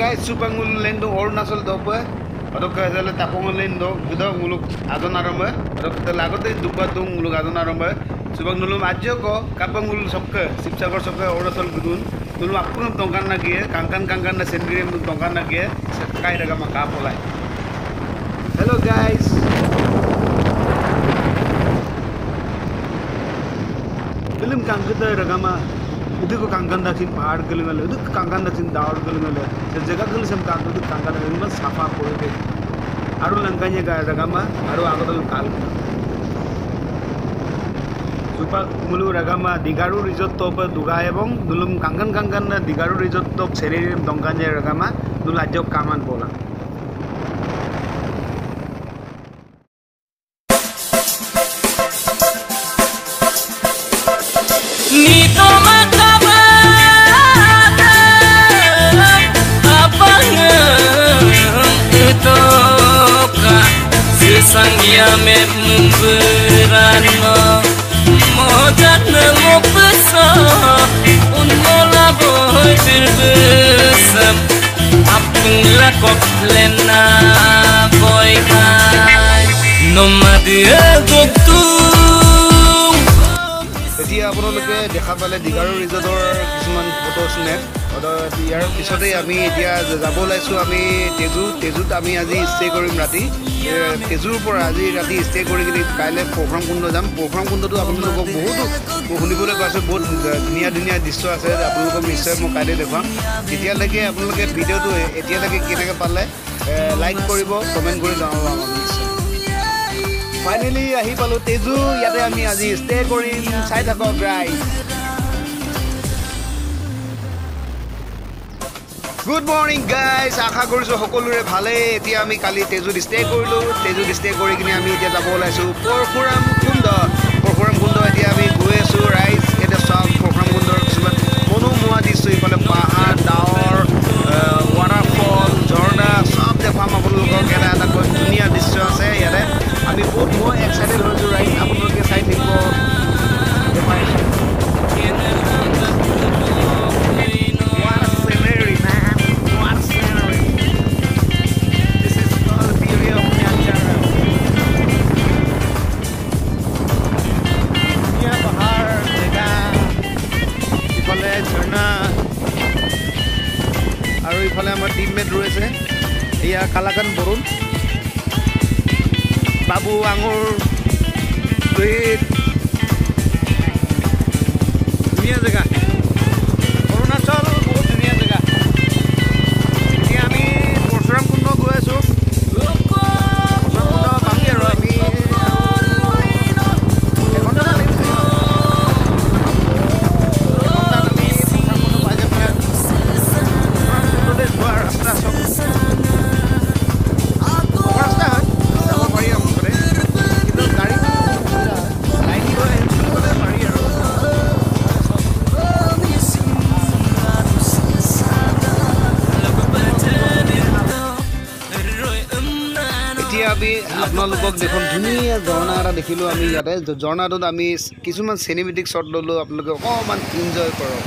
guys, Supangul lendo Ornasol dope. Adok kazale tapong lendo, gitu muluk adon aramba. Adok telagote dupatung muluk adon aramba. Supangulum ajo ko kapangul sopke, sipsagor sopke Ornasol gudun. Dulu aku nung tongkan lagi ya, kangkan na sendiri nung tongkan lagi ya. Sekai daga makapolai. Hello guys. Film kangkita daga ma. Itu ko kangkan dakin pahar galingal, itu kangkan dakin daur galingal. Sejaga galing sem kangkan itu kangkan galingal safa kore deh. Aru langkanya ga ragama, aru agotal kal. Supa mulu ragama digaru resort top duga ebong dulum kangkan na digaru resort top seririm dongkanya ragama dul ajok kaman bola. Sangya me memberano modat nemo pesa unmola boy terbesam apung lakok lena boy kai nomadia goktung এতিয়া আপোনালোকে দেখা পালে দিগাৰু ৰিজৰ্টৰ কিছুমান photo snap ইয়াৰ পিছতে আমি এতিয়া যাব ওলাইছোঁ আমি তেজুত আমি আজি ষ্টে কৰিম ৰাতি তেজুৰ পৰা আজি ৰাতি ষ্টে কৰি কিনে কাইলৈ পৰশুৰাম কুণ্ড যাম পৰশুৰাম কুণ্ডটো আপোনালোকক বহুতো শুনিবলৈ পাইছোঁ বহুত ধুনীয়া দৃশ্য আছে আপোনালোকক নিশ্চয় মই কাইলৈ দেখুৱাম তেতিয়ালৈকে আপোনালোকে ভিডিঅ'টো এতিয়ালৈকে কেনেকৈ পালে লাইক কৰিব কমেণ্ট কৰি জনাব আমাক নিশ্চয় ফাইনেলি আহি পালোঁ তেজু ইয়াতে আমি আজি ষ্টে কৰিম চাই থাকক গাইজ গুড মৰ্নিং গাইজ আশা কৰিছোঁ সকলোৰে ভালেই এতিয়া আমি কালি তেজুত ষ্টে কৰিলোঁ তেজুত ষ্টে কৰি কিনে আমি এতিয়া যাব ওলাইছোঁ পৰশুৰাম কুণ্ড এতিয়া আমি গৈ আছোঁ ৰাইজ এতিয়া চাওক পৰশুৰাম কুণ্ডৰ কিছুমান মনোমোহা দৃশ্য ইফালে পাহাৰ ডাৱৰ ৱাটাৰফল ঝৰ্ণা চব দেখুৱাম আপোনালোকক এটা ধুনীয়া দৃশ্য আছে ইয়াতে আমি মই এক্সাইটেড হৈছোঁ ৰাইজ আপোনালোকে চাই থাকিব আৰু ইফালে আমাৰ টিমমেট ৰৈছে এয়া কালাকান বৰুণ বাবু আঙুৰ ৰোহিত ধুনীয়া জেগা অৰুণাচল বহুত ধুনীয়া জেগা এতিয়া আমি পৰশুৰাম কুণ্ড গৈ আছোঁ পামগৈ আৰু আমি আমি আপোনালোকক দেখোন ধুনীয়া ঝৰ্ণা এটা দেখিলোঁ আমি ইয়াতে ঝৰ্ণাটোত আমি কিছুমান চিনেমেটিক শ্বট ল'লোঁ আপোনালোকে অকণমান এনজয় কৰক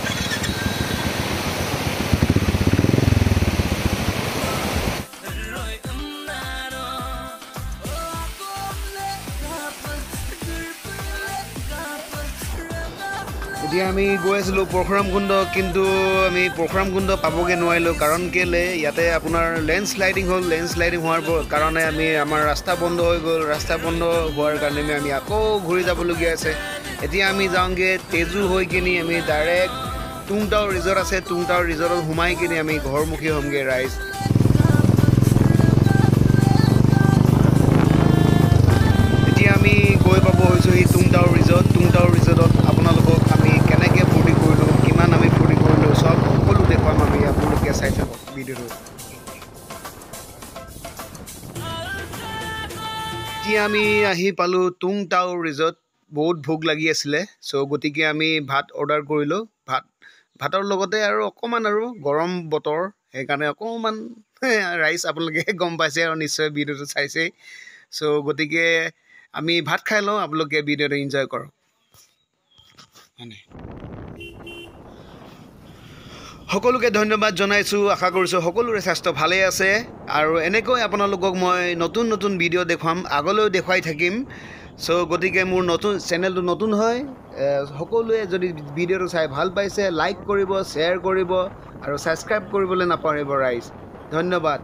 এতিয়া আমি গৈ আছিলোঁ পৰশুৰাম কুণ্ড কিন্তু আমি পৰশুৰাম কুণ্ড পাবগৈ নোৱাৰিলোঁ কাৰণ কেলৈ ইয়াতে আপোনাৰ লেণ্ডশ্লাইডিং হ'ল লেণ্ডশ্লাইডিং হোৱাৰ কাৰণে আমি আমাৰ ৰাস্তা বন্ধ হৈ গ'ল ৰাস্তা বন্ধ হোৱাৰ কাৰণে আমি আকৌ ঘূৰি যাবলগীয়া আছে এতিয়া আমি যাওঁগৈ তেজু হৈ কিনি আমি ডাইৰেক্ট টুংটাও ৰিজৰ্ট আছে টুংটাও ৰিজৰ্টত সোমাই কিনি আমি ঘৰমুখী হ'মগৈ ৰাইজ এতিয়া আমি গৈ পাব হৈছোঁ এই টুংটাও ৰিজৰ্টত আপোনালোকক আমি কেনেকৈ ফূৰ্তি কৰিলোঁ কিমান আমি ফূৰ্তি কৰিলোঁ চব সকলো দেখুৱাম আমি আপোনালোকে চাই থাকক ভিডিঅ'টো এতিয়া আমি আহি পালোঁ টুংটাও ৰিজৰ্ট বহুত ভোক লাগি আছিলে চ' গতিকে আমি ভাত অৰ্ডাৰ কৰিলোঁ ভাতৰ লগতে আৰু অকণমান আৰু গৰম বতৰ সেইকাৰণে অকণমান ৰাইচ আপোনালোকে গম পাইছে আৰু নিশ্চয় ভিডিঅ'টো চাইছেই চ' গতিকে আমি ভাত খাই লওঁ আপোনালোকে ভিডিঅ'টো এনজয় কৰক সকলোকে ধন্যবাদ জনাইছোঁ আশা কৰিছোঁ সকলোৰে স্বাস্থ্য ভালে আছে আৰু এনেকৈ আপোনালোকক মই নতুন নতুন ভিডিঅ' দেখুৱাম আগলৈও দেখুৱাই থাকিম গতিকে মোৰ নতুন চেনেলটো নতুন হয় সকলোৱে যদি ভিডিঅ'টো চাই ভাল পাইছে লাইক কৰিব শ্বেয়াৰ কৰিব আৰু ছাবস্ক্ৰাইব কৰিবলৈ নাপাহৰিব ৰাইজ ধন্যবাদ